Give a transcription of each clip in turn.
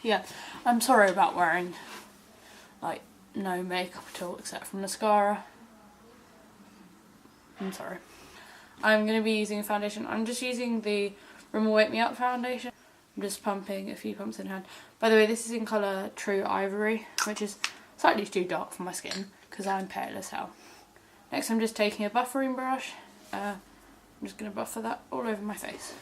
Yeah, I'm sorry about wearing like no makeup at all except for mascara. I'm sorry. I'm going to be using a foundation. I'm just using the Rimmel Wake Me Up foundation. I'm just pumping a few pumps in hand. By the way, this is in colour True Ivory, which is slightly too dark for my skin because I'm pale as hell. Next I'm just taking a buffering brush. I'm just going to buffer that all over my face.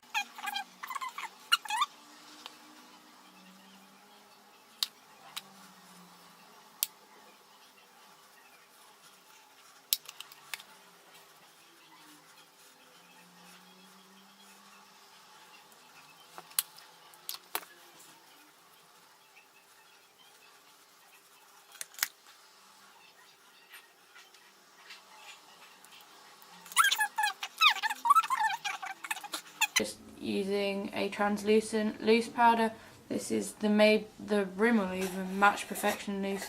Just using a translucent loose powder. This is the Rimmel even Match Perfection Loose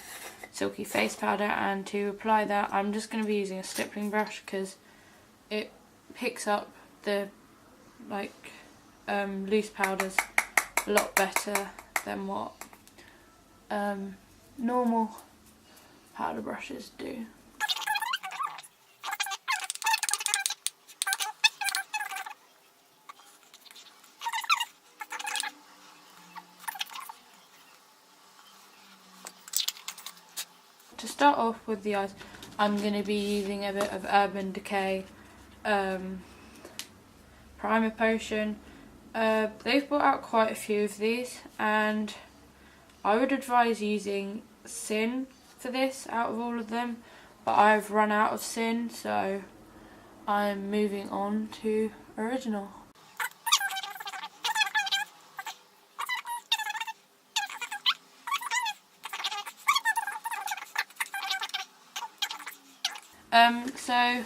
Silky Face Powder, and to apply that I'm just going to be using a stippling brush because it picks up the loose powders a lot better than what normal powder brushes do. To start off with the eyes, I'm going to be using a bit of Urban Decay Primer Potion. They've brought out quite a few of these, and I would advise using Sin for this out of all of them, but I've run out of Sin, so I'm moving on to Original. So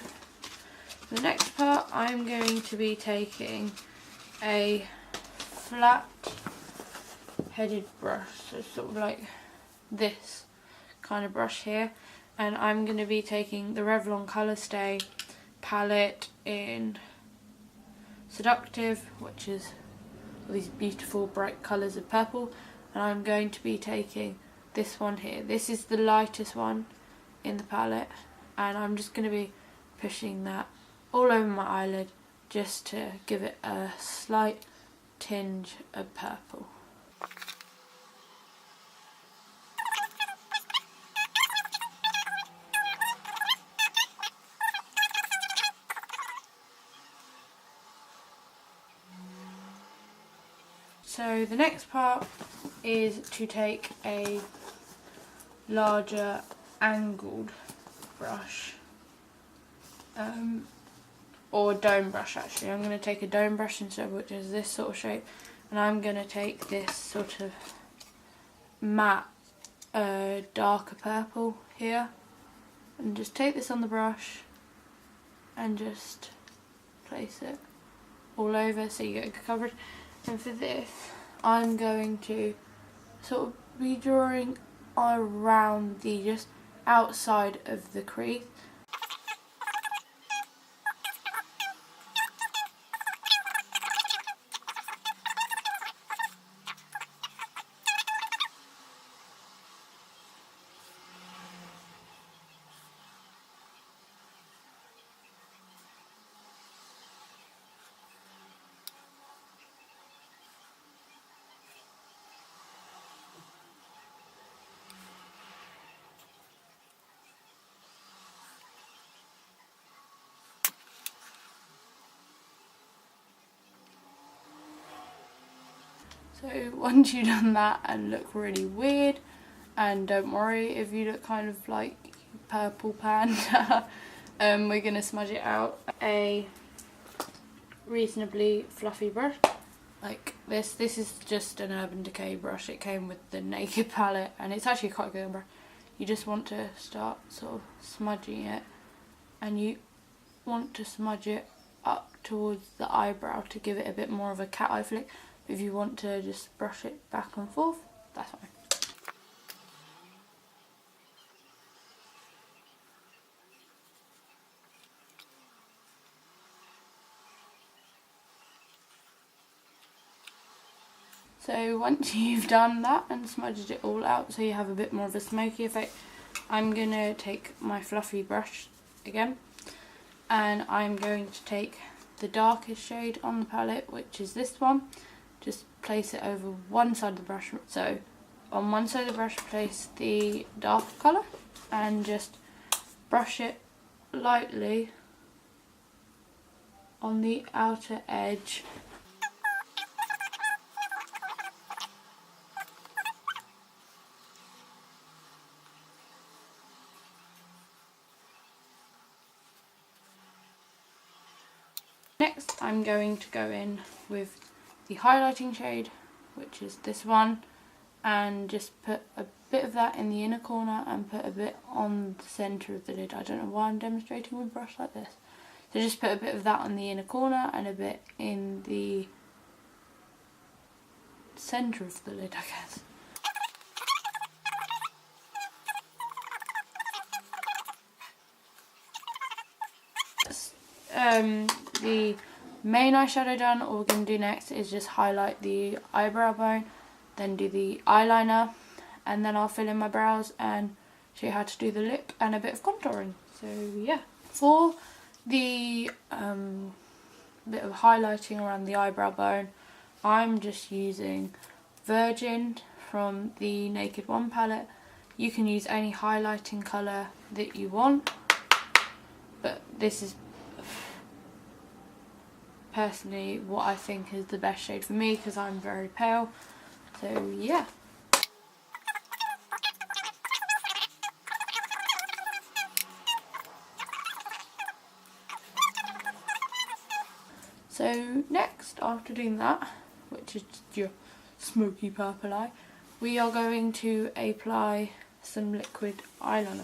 the next part I'm going to be taking a flat headed brush, so sort of like this kind of brush here, and I'm going to be taking the Revlon Colour Stay palette in Seductive, which is all these beautiful bright colours of purple, and I'm going to be taking this one here. This is the lightest one in the palette, and I'm just going to be pushing that all over my eyelid just to give it a slight tinge of purple. So the next part is to take a larger angled brush, or dome brush actually. I'm going to take a dome brush instead, which is this sort of shape, and I'm going to take this sort of matte darker purple here, and just take this on the brush and just place it all over so you get good coverage. And for this I'm going to sort of be drawing around the just outside of the crease. So once you've done that and look really weird, and don't worry if you look kind of like purple panda, we're going to smudge it out. A reasonably fluffy brush like this. This is just an Urban Decay brush. It came with the Naked palette and it's actually quite a good brush. You just want to start sort of smudging it, and you want to smudge it up towards the eyebrow to give it a bit more of a cat eye flick. If you want to just brush it back and forth, that's fine. So once you've done that and smudged it all out so you have a bit more of a smoky effect, I'm going to take my fluffy brush again, and I'm going to take the darkest shade on the palette, which is this one. Just place it over one side of the brush. So on one side of the brush place the dark colour and just brush it lightly on the outer edge. Next I'm going to go in with the highlighting shade, which is this one, and just put a bit of that in the inner corner and put a bit on the centre of the lid. I don't know why I'm demonstrating with a brush like this. So just put a bit of that on the inner corner and a bit in the centre of the lid, I guess. The main eyeshadow done. All we're going to do next is just highlight the eyebrow bone, then do the eyeliner, and then I'll fill in my brows and show you how to do the lip and a bit of contouring. So yeah, for the bit of highlighting around the eyebrow bone, I'm just using Virgin from the Naked One palette. You can use any highlighting colour that you want, but this is personally what I think is the best shade for me because I'm very pale. So yeah. So next, after doing that, which is your smoky purple eye, we are going to apply some liquid eyeliner.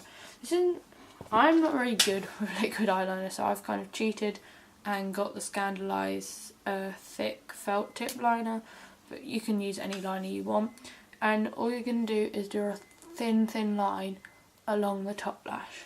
I'm not very good with liquid eyeliner, so I've kind of cheated and got the Scandalise thick felt tip liner, but you can use any liner you want. And all you're going to do is do a thin line along the top lash.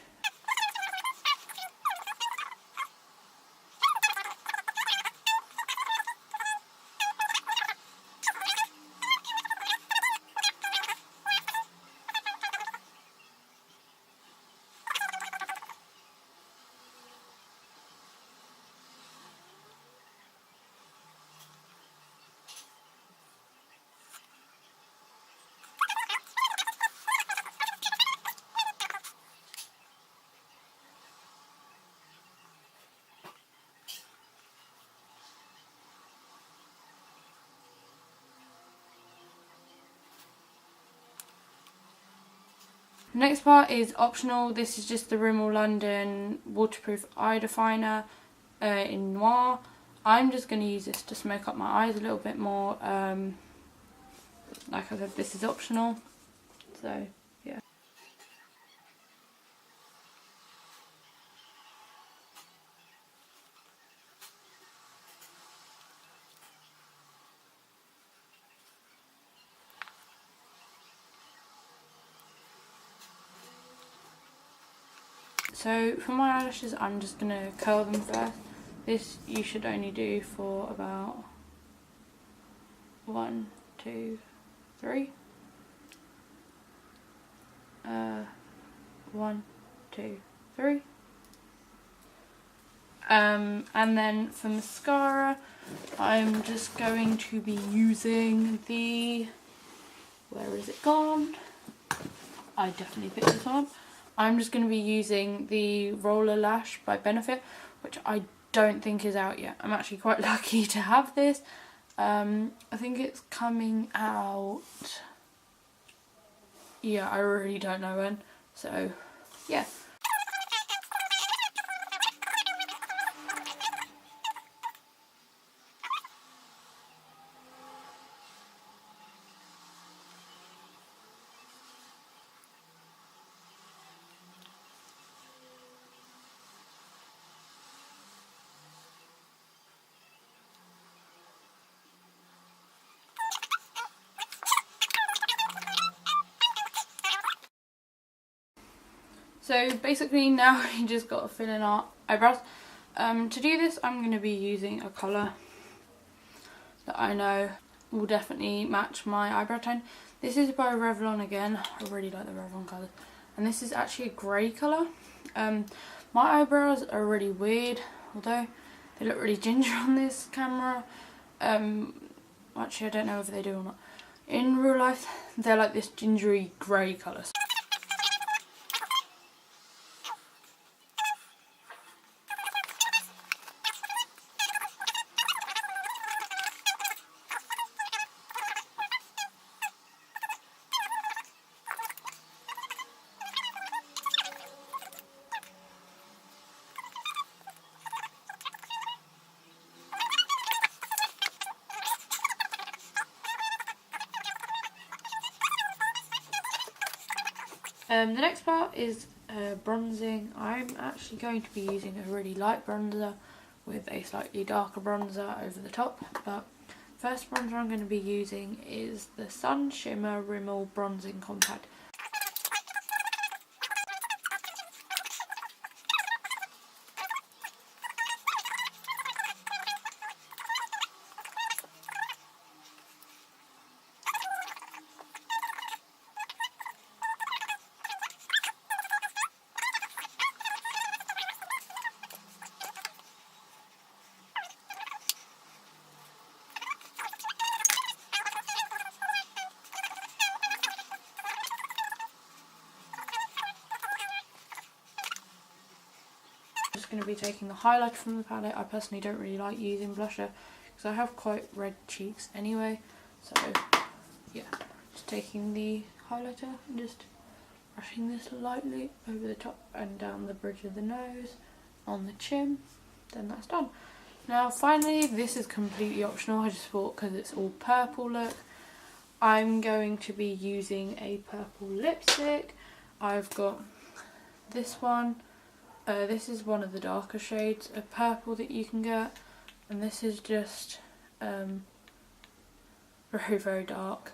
Next part is optional. This is just the Rimmel London waterproof eye definer in Noir. I'm just going to use this to smoke up my eyes a little bit more. Like I said, this is optional, so yeah. So for my eyelashes, I'm just going to curl them first. This you should only do for about 1, 2, 3. 1, 2, 3. And then for mascara, I'm just going to be using the, where is it gone? I definitely picked this one up. I'm just going to be using the Roller Lash by Benefit, which I don't think is out yet. I'm actually quite lucky to have this. I think it's coming out, yeah, I really don't know when, so yeah. So basically now you just got to fill in our eyebrows. To do this, I'm going to be using a colour that I know will definitely match my eyebrow tone. This is by Revlon again. I really like the Revlon colours. And this is actually a grey colour. My eyebrows are really weird, although they look really ginger on this camera. Actually, I don't know if they do or not. In real life, they're like this gingery grey colour. The next part is bronzing. I'm actually going to be using a really light bronzer with a slightly darker bronzer over the top. But first bronzer I'm going to be using is the Sun Shimmer Rimmel Bronzing Compact. I'm just going to be taking the highlighter from the palette. I personally don't really like using blusher because I have quite red cheeks anyway. So yeah, just taking the highlighter and just brushing this lightly over the top and down the bridge of the nose, on the chin. Then that's done. Now finally, this is completely optional. I just thought because it's all purple look, I'm going to be using a purple lipstick. I've got this one. This is one of the darker shades of purple that you can get, and this is just very, very dark.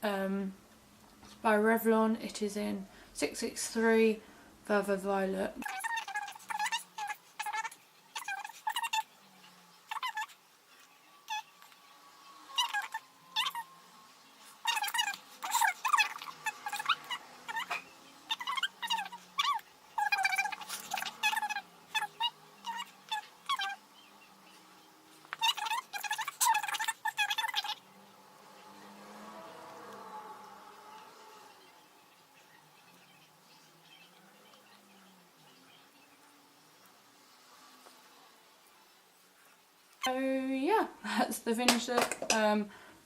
It's by Revlon. It is in 663 Further Violet. So yeah, that's the finished look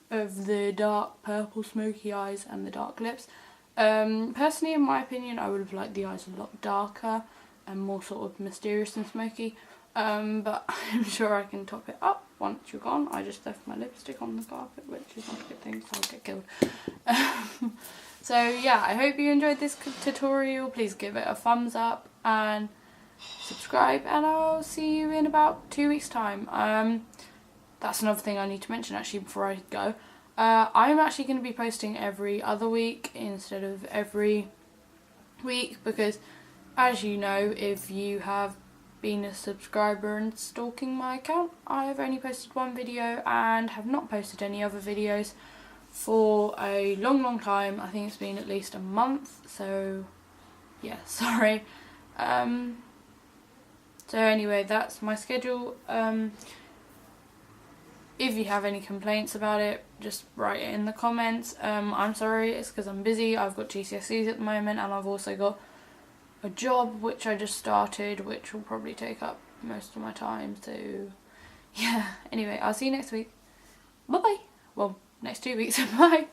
of the dark purple smoky eyes and the dark lips. Personally, in my opinion, I would have liked the eyes a lot darker and more sort of mysterious and smoky. But I'm sure I can top it up once you're gone. I just left my lipstick on the carpet, which is not a good thing, so I'll get killed. So yeah, I hope you enjoyed this tutorial. Please give it a thumbs up and subscribe, and I'll see you in about 2 weeks time. That's another thing I need to mention actually before I go. I'm actually going to be posting every other week instead of every week because, as you know, if you have been a subscriber and stalking my account, I have only posted one video and have not posted any other videos for a long time. I think it's been at least a month, so yeah, sorry. So anyway, that's my schedule. If you have any complaints about it, just write it in the comments. I'm sorry, it's because I'm busy. I've got GCSEs at the moment, and I've also got a job which I just started, which will probably take up most of my time. So yeah, anyway, I'll see you next week. Bye bye. Well, next 2 weeks. Bye.